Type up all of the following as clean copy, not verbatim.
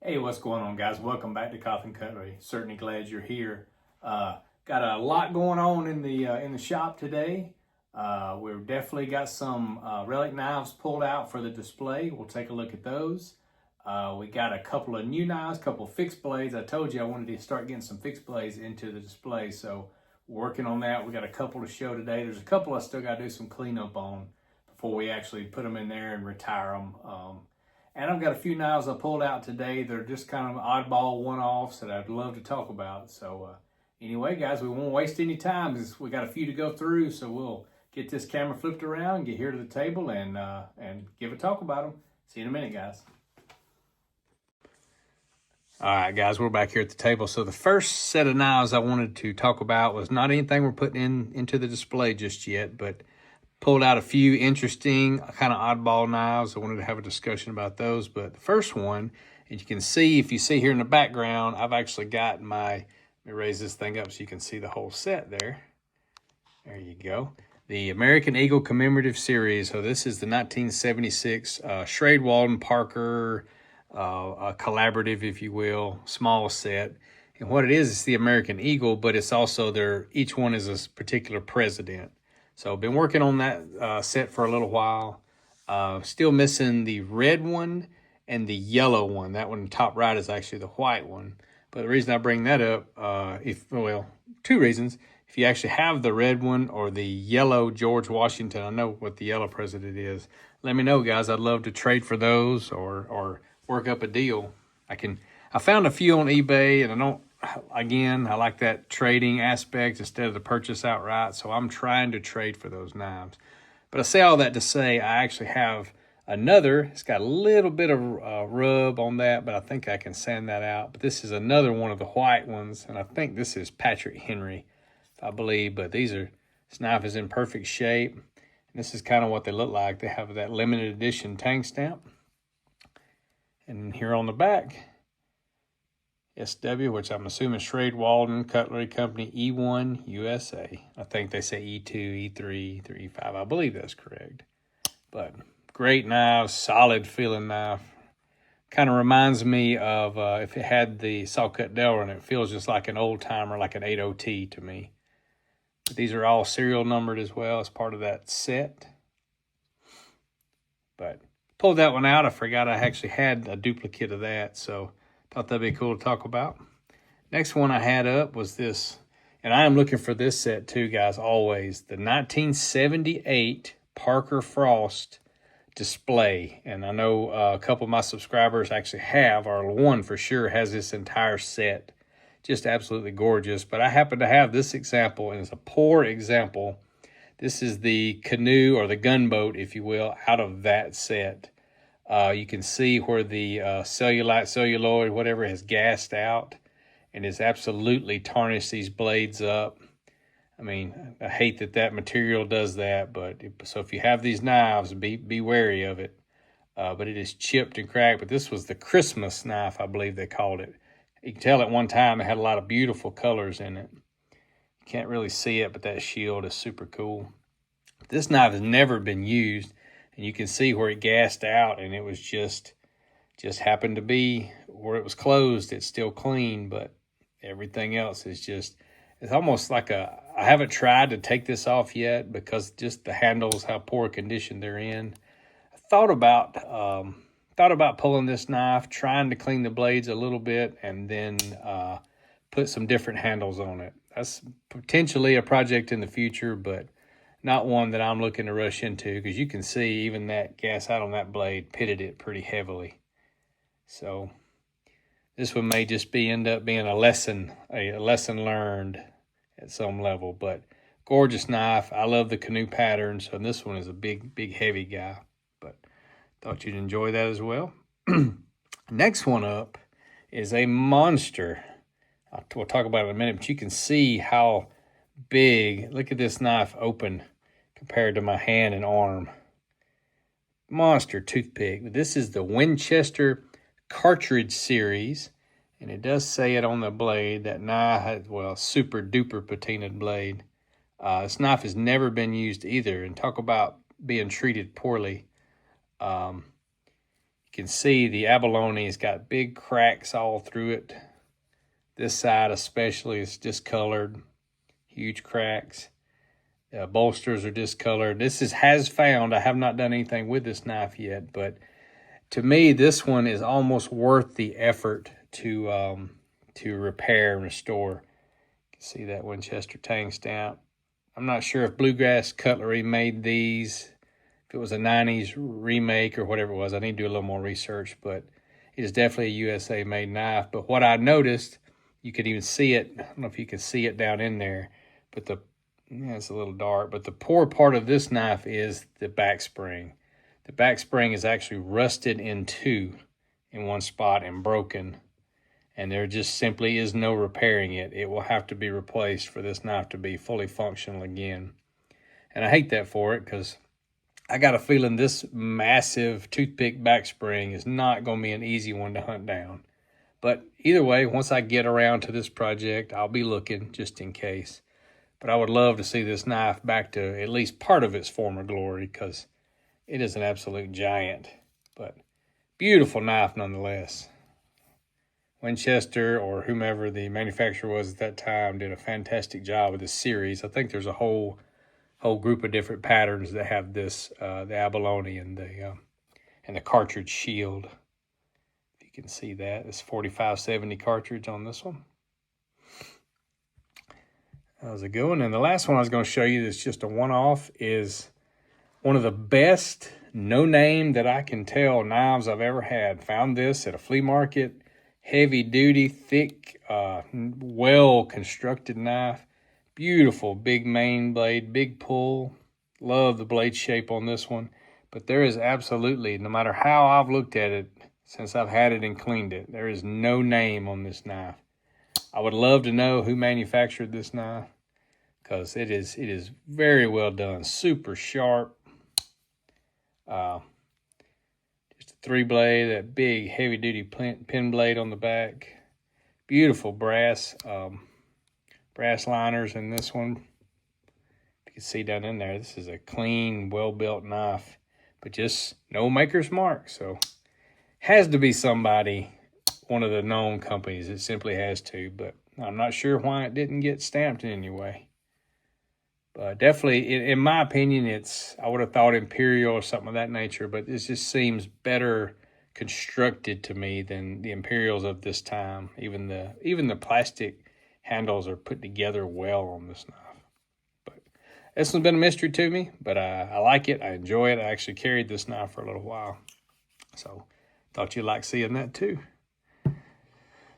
Hey, what's going on, guys? Welcome back to Cutlery. Certainly glad you're here. Got a lot going on in the shop today. We've definitely got some relic knives pulled out for the display. We'll take a look at those. We got a couple of new knives, a couple of fixed blades. I told you I wanted to start getting some fixed blades into the display, so we're working on that. We got a couple to show today. There's a couple I still got to do some cleanup on before we actually put them in there and retire them. And I've got a few knives I pulled out today. They're just kind of oddball one-offs that I'd love to talk about. So anyway, guys, we won't waste any time. We got a few to go through, so we'll get this camera flipped around, get here to the table, and give a talk about them. See you in a minute, guys. All right, guys, we're back here at the table. So the first set of knives I wanted to talk about was not anything we're putting into the display just yet, but pulled out a few interesting kind of oddball knives. I wanted to have a discussion about those. But the first one, and you can see, if you see here in the background, I've actually got my, let me raise this thing up so you can see the whole set there. There you go. The American Eagle Commemorative Series. So this is the 1976 Schrade Walden Parker collaborative, if you will, small set. And what it is, it's the American Eagle, but it's also each one is a particular president. So I've been working on that set for a little while. Still missing the red one and the yellow one. That one top right is actually the white one. But the reason I bring that up, two reasons. If you actually have the red one or the yellow George Washington, I know what the yellow president is. Let me know, guys. I'd love to trade for those or work up a deal. I found a few on eBay, and I like that trading aspect instead of the purchase outright, so I'm trying to trade for those knives. But I say all that to say I actually have another. It's got a little bit of rub on that, but I think I can sand that out. But this is another one of the white ones, and I think this is Patrick Henry, I believe. But this knife is in perfect shape. And this is kind of what they look like. They have that limited edition tang stamp. And here on the back, SW, which I'm assuming Schrade Walden Cutlery Company E1 USA. I think they say E2, E3, E5. I believe that's correct. But great knife, solid feeling knife. Kind of reminds me of if it had the saw cut Delrin, and it feels just like an old timer, like an 80T to me. But these are all serial numbered as well as part of that set. But pulled that one out. I forgot I actually had a duplicate of that, so thought that'd be cool to talk about. Next one I had up was this, and I am looking for this set too, guys, always. The 1978 Parker Frost display. And I know a couple of my subscribers actually have, or one for sure has this entire set. Just absolutely gorgeous. But I happen to have this example, and it's a poor example. This is the canoe or the gunboat, if you will, out of that set. You can see where the celluloid, whatever, has gassed out and has absolutely tarnished these blades up. I mean, I hate that material does that, so if you have these knives, be wary of it. But it is chipped and cracked. But this was the Christmas knife, I believe they called it. You can tell at one time it had a lot of beautiful colors in it. You can't really see it, but that shield is super cool. This knife has never been used. And you can see where it gassed out, and it was just happened to be where it was closed. It's still clean, but everything else is it's almost like I haven't tried to take this off yet because just the handles, how poor condition they're in. I thought about pulling this knife, trying to clean the blades a little bit, and then put some different handles on it. That's potentially a project in the future, but not one that I'm looking to rush into, because you can see even that gas out on that blade pitted it pretty heavily. So this one may just end up being a lesson learned at some level. But gorgeous knife. I love the canoe patterns, and this one is a big heavy guy. But thought you'd enjoy that as well. Next one up is a monster. We'll talk about it in a minute, but you can see how big. Look at this knife open compared to my hand and arm. Monster toothpick. This is the Winchester Cartridge Series, and it does say it on the blade. That knife has, super duper patinaed blade. This knife has never been used either, and talk about being treated poorly. You can see the abalone's got big cracks all through it. This side especially is discolored, huge cracks. Bolsters are discolored. This is has found. I have not done anything with this knife yet, but to me, this one is almost worth the effort to repair and restore. You can see that Winchester tang stamp. I'm not sure if Bluegrass Cutlery made these, if it was a 90s remake or whatever it was. I need to do a little more research, but it is definitely a USA made knife. But what I noticed, you could even see it. I don't know if you can see it down in there, but it's a little dark, but the poor part of this knife is the back spring. The back spring is actually rusted in two in one spot and broken, and there just simply is no repairing it. It will have to be replaced for this knife to be fully functional again. And I hate that for it because I got a feeling this massive toothpick back spring is not going to be an easy one to hunt down. But either way, once I get around to this project, I'll be looking just in case. But I would love to see this knife back to at least part of its former glory because it is an absolute giant. But beautiful knife nonetheless. Winchester or whomever the manufacturer was at that time did a fantastic job with this series. I think there's a whole group of different patterns that have this, the abalone and the cartridge shield. If you can see that, it's 4570 cartridge on this one. That was a good one. And the last one I was going to show you that's just a one-off is one of the best no-name that I can tell knives I've ever had. Found this at a flea market. Heavy-duty, thick, well-constructed knife. Beautiful big main blade, big pull. Love the blade shape on this one. But there is absolutely, no matter how I've looked at it since I've had it and cleaned it, there is no name on this knife. I would love to know who manufactured this knife because it is very well done, super sharp. Just a 3-blade, that big heavy-duty pin blade on the back. Beautiful brass liners in this one. You can see down in there, this is a clean, well-built knife, but just no maker's mark. So has to be somebody, one of the known companies. It simply has to, but I'm not sure why it didn't get stamped in any way. But definitely, in my opinion, I would have thought Imperial or something of that nature, but this just seems better constructed to me than the Imperials of this time. Even the plastic handles are put together well on this knife. But this one's been a mystery to me, but I like it. I enjoy it. I actually carried this knife for a little while. So thought you'd like seeing that too.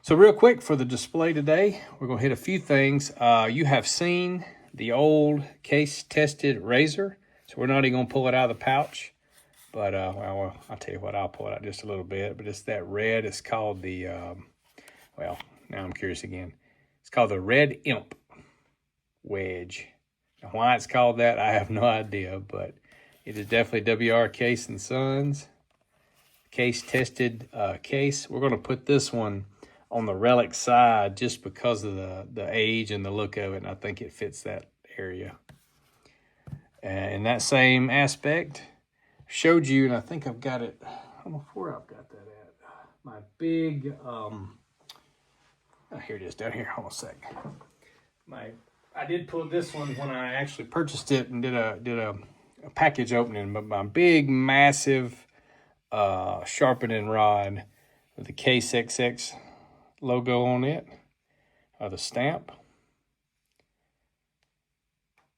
So real quick for the display today, we're going to hit a few things. You have seen the old case-tested razor, so we're not even going to pull it out of the pouch. But, well, I'll tell you what, I'll pull it out just a little bit. But it's that red. It's called the, well, now I'm curious again. It's called the Red Imp Wedge. Now, why it's called that, I have no idea. But it is definitely WR Case & Sons. Case-tested case. We're going to put this one on the Relic side just because of the age and the look of it, and I think it fits that area. And in that same aspect, showed you, and I think I've got it, I don't know where I've got that at. My big, oh, here it is, down here, hold on a sec. I did pull this one when I actually purchased it and did a package opening, but my big, massive sharpening rod with the Case XX logo on it, or the stamp.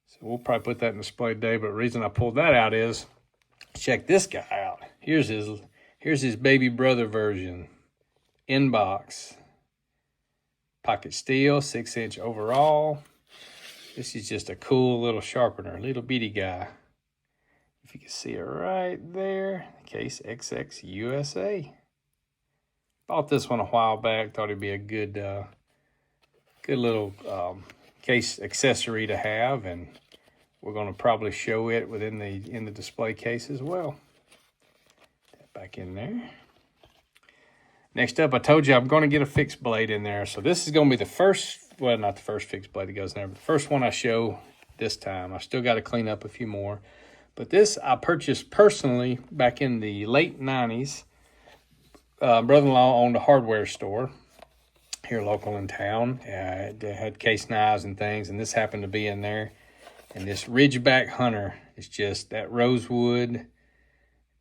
So we'll probably put that in display today, but the reason I pulled that out is, check this guy out. Here's his baby brother version. Inbox. Pocket steel, 6-inch overall. This is just a cool little sharpener, little bitty guy. If you can see it right there, Case XX USA. Bought this one a while back. Thought it'd be a good little case accessory to have, and we're going to probably show it in the display case as well. That back in there. Next up, I told you I'm going to get a fixed blade in there. So this is going to be the first, well, not the first fixed blade that goes in there, but the first one I show this time. I still got to clean up a few more. But this I purchased personally back in the late 90s. brother-in-law owned a hardware store here local in town. They had case knives and things, and this happened to be in there. And this Ridgeback Hunter is just that rosewood,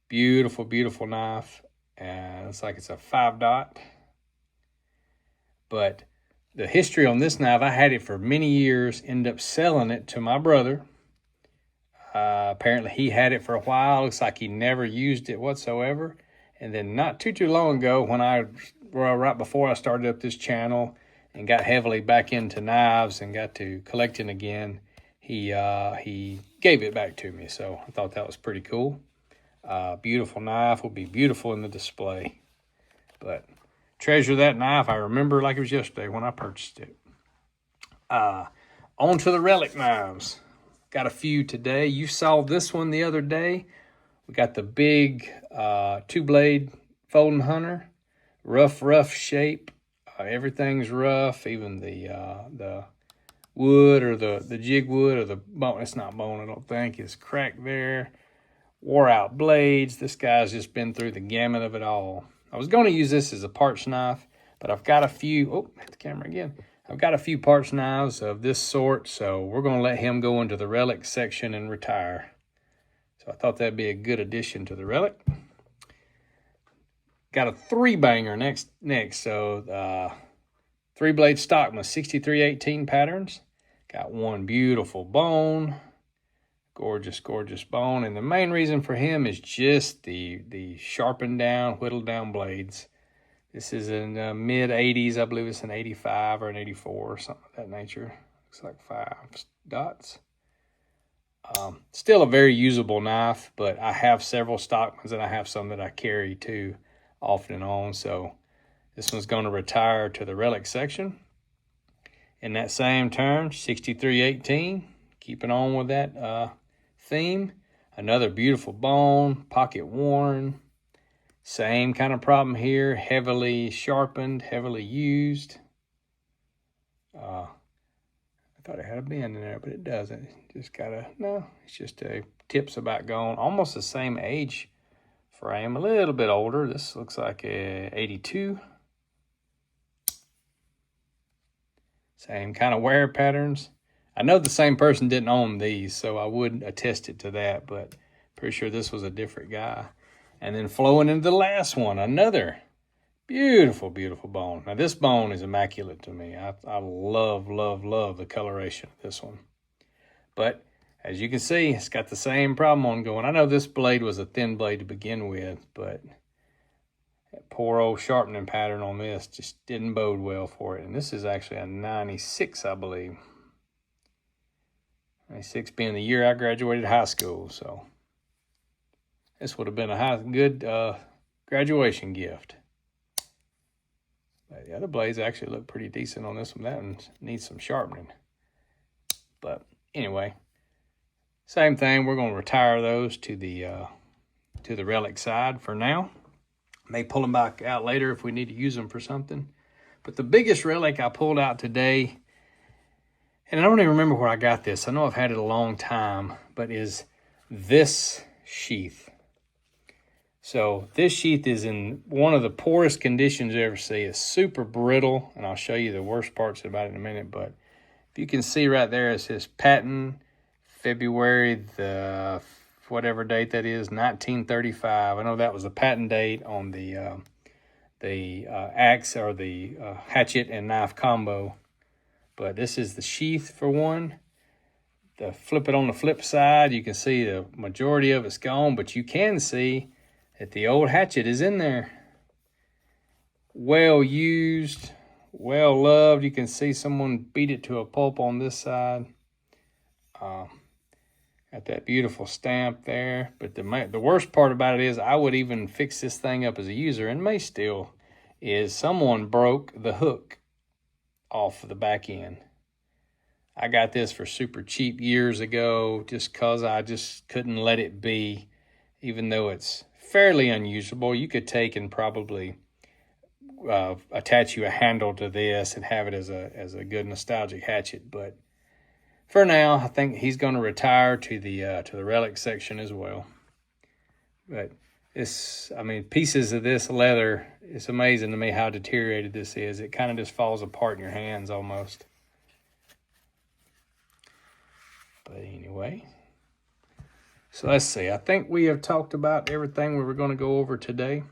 beautiful, beautiful knife. And it's like it's a 5-dot. But the history on this knife, I had it for many years, ended up selling it to my brother. Apparently he had it for a while. Looks like he never used it whatsoever. And then not too long ago, right before I started up this channel and got heavily back into knives and got to collecting again, he gave it back to me. So I thought that was pretty cool. Beautiful knife, will be beautiful in the display. But treasure that knife. I remember like it was yesterday when I purchased it. On to the Relic knives. Got a few today. You saw this one the other day. We got the big 2-blade folding hunter. Rough shape. Everything's rough. Even the wood or the jig wood or the bone. It's not bone, I don't think. It's cracked there. Wore out blades. This guy's just been through the gamut of it all. I was going to use this as a parts knife, but I've got a few. Oh, hit the camera again. I've got a few parts knives of this sort, so we're going to let him go into the Relic section and retire. So I thought that'd be a good addition to the Relic. Got a 3-banger next. So 3-blade Stockman 6318 patterns. Got one beautiful bone. Gorgeous, gorgeous bone. And the main reason for him is just the sharpened down, whittled down blades. This is in the mid-80s. I believe it's an 85 or an 84 or something of that nature. Looks like 5 dots. Still a very usable knife, but I have several Stockmans and I have some that I carry too off and on. So this one's going to retire to the Relic section. In that same turn, 6318. Keeping on with that theme. Another beautiful bone, pocket worn. Same kind of problem here, heavily sharpened, heavily used. I thought it had a bend in there, but it doesn't. Just no, it's just a tip's about gone. Almost the same age frame, a little bit older. This looks like a 82. Same kind of wear patterns. I know the same person didn't own these, so I wouldn't attest it to that, but pretty sure this was a different guy. And then flowing into the last one, another beautiful, beautiful bone. Now, this bone is immaculate to me. I love, love, love the coloration of this one. But as you can see, it's got the same problem ongoing. I know this blade was a thin blade to begin with, but that poor old sharpening pattern on this just didn't bode well for it. And this is actually a 96, I believe. 96 being the year I graduated high school, so this would have been a good graduation gift. But the other blades actually look pretty decent on this one. That one needs some sharpening. But anyway, same thing. We're going to retire those to the Relic side for now. May pull them back out later if we need to use them for something. But the biggest Relic I pulled out today, and I don't even remember where I got this. I know I've had it a long time, but is this sheath. So this sheath is in one of the poorest conditions you ever see. It's super brittle, and I'll show you the worst parts about it in a minute. But if you can see right there, it says patent February the whatever date that is, 1935. I know that was the patent date on the axe or the hatchet and knife combo. But this is the sheath for one. Flip it on the flip side, you can see the majority of it's gone, but you can see that the old hatchet is in there. Well used, well loved. You can see someone beat it to a pulp on this side. Got that beautiful stamp there. But the worst part about it is I would even fix this thing up as a user, and may still, is someone broke the hook off of the back end. I got this for super cheap years ago just because I just couldn't let it be. Even though it's fairly unusable, you could take and probably attach you a handle to this and have it as a good nostalgic hatchet. But for now, I think he's going to retire to the Relic section as well. But I mean, pieces of this leather, it's amazing to me how deteriorated this is. It kind of just falls apart in your hands almost. But anyway, so let's see. I think we have talked about everything we were going to go over today.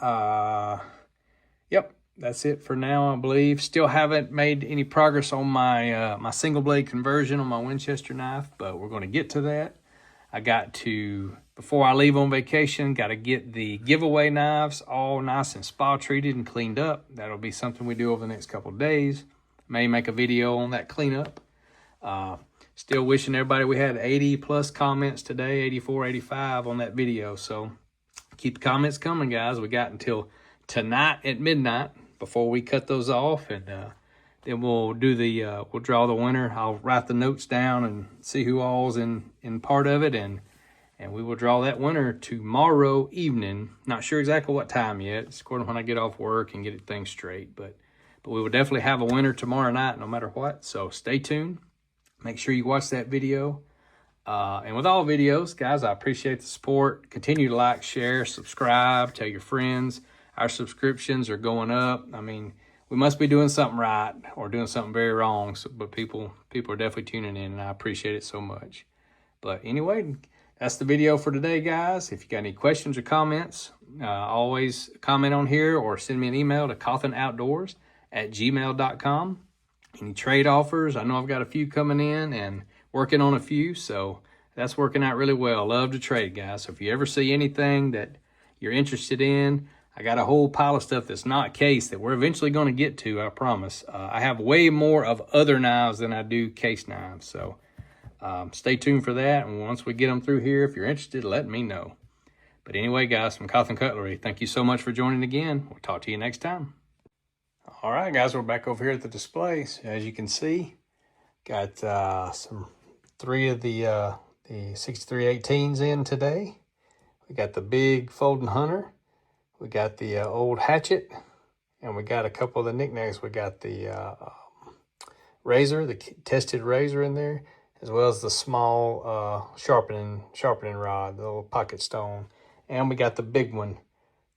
Yep, that's it for now, I believe. Still haven't made any progress on my my single blade conversion on my Winchester knife, but we're going to get to that. I got to, before I leave on vacation, got to get the giveaway knives all nice and spa treated and cleaned up. That'll be something we do over the next couple of days. May make a video on that cleanup. Still wishing everybody we had 80 plus comments today, 84, 85 on that video. So keep the comments coming, guys. We got until tonight at midnight before we cut those off, and then we'll do we'll draw the winner. I'll write the notes down and see who all's in part of it, and we will draw that winner tomorrow evening. Not sure exactly what time yet. It's according to when I get off work and get things straight, but we will definitely have a winner tomorrow night no matter what. So stay tuned. Make sure you watch that video. And with all videos, guys, I appreciate the support. Continue to like, share, subscribe, tell your friends. Our subscriptions are going up. I mean, we must be doing something right or doing something very wrong. So, but people are definitely tuning in, and I appreciate it so much. But anyway, that's the video for today, guys. If you got any questions or comments, always comment on here or send me an email to coffinoutdoors@gmail.com. Any trade offers? I know I've got a few coming in and working on a few, so that's working out really well. Love to trade, guys. So if you ever see anything that you're interested in, I got a whole pile of stuff that's not case that we're eventually going to get to, I promise. I have way more of other knives than I do case knives, so stay tuned for that. And once we get them through here, if you're interested, let me know. But anyway, guys, from Cutlery, thank you so much for joining again. We'll talk to you next time. All right, guys, we're back over here at the display. So as you can see, got three of the 6318s in today. We got the big folding hunter. We got the old hatchet, and we got a couple of the knickknacks. We got the razor, the tested razor in there, as well as the small sharpening rod, the little pocket stone. And we got the big one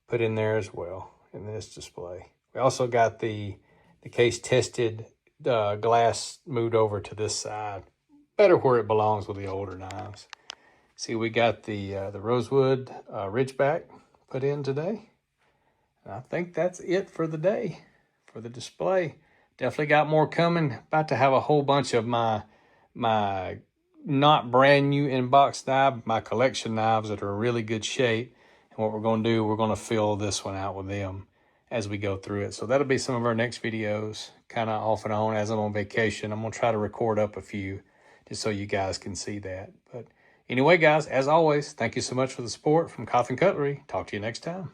put in there as well in this display. We also got the case tested glass moved over to this side, better where it belongs with the older knives. See, we got the rosewood ridgeback put in today. And I think that's it for the day, for the display. Definitely got more coming. About to have a whole bunch of my not brand new in-box knives, my collection knives that are in really good shape. And what we're going to do, we're going to fill this one out with them as we go through it. So that'll be some of our next videos, kind of off and on as I'm on vacation. I'm going to try to record up a few just so you guys can see that. But anyway, guys, as always, thank you so much for the support from Cutlery. Talk to you next time.